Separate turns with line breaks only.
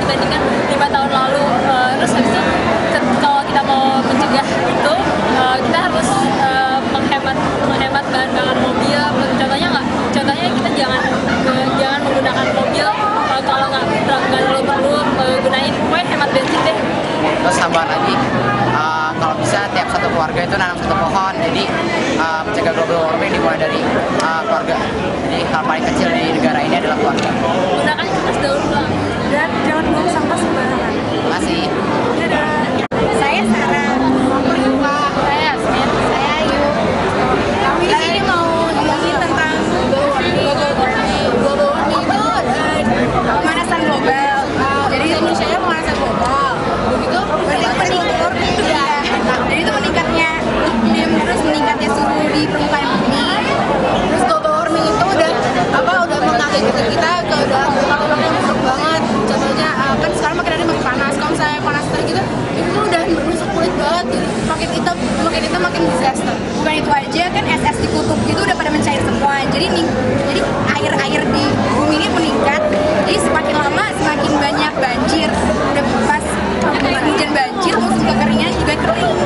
dibandingkan 5 tahun lalu. Terus habis itu kalau kita mau mencegah itu kita harus menghemat bahan bakar mobil. Contohnya kita jangan menggunakan mobil kalau nggak terlalu perlu gunain, pokoknya hemat bensin deh.
Terus tambahan lagi, kalau bisa tiap satu keluarga itu nanam satu pohon. Jadi mencegah global warming dimulai dari keluarga. Jadi hal paling kecil di negara ini adalah keluarga.
Gunakan kertas daur ulang
Dan jangan buang sampah sembarangan.
Masih.
Dadah.
Saya Sarah.
saya Yasmin.
Saya Ayu. Kami di sini mau ngomongin tentang global warming. Global warming itu pemanasan global. Jadi Indonesia nya pemanasan global. Begitu meningkat. Ya. Jadi itu meningkatnya iklim, terus meningkatnya suhu di permukaan bumi. Terus global warming itu udah mengakibatkan kita ke dalam beberapa yang buruk banget. Contohnya kan sekarang makin hari makin panas. Kalau misalnya panas gitu, itu udah menusuk kulit banget. Jadi makin disaster. Bukan itu aja, kan es di kutub itu udah pada mencair semua. Jadi air di bumi ini meningkat. Jadi semakin lama semakin banyak banjir. Udah pas musim hujan banjir, musim kekeringan juga kering.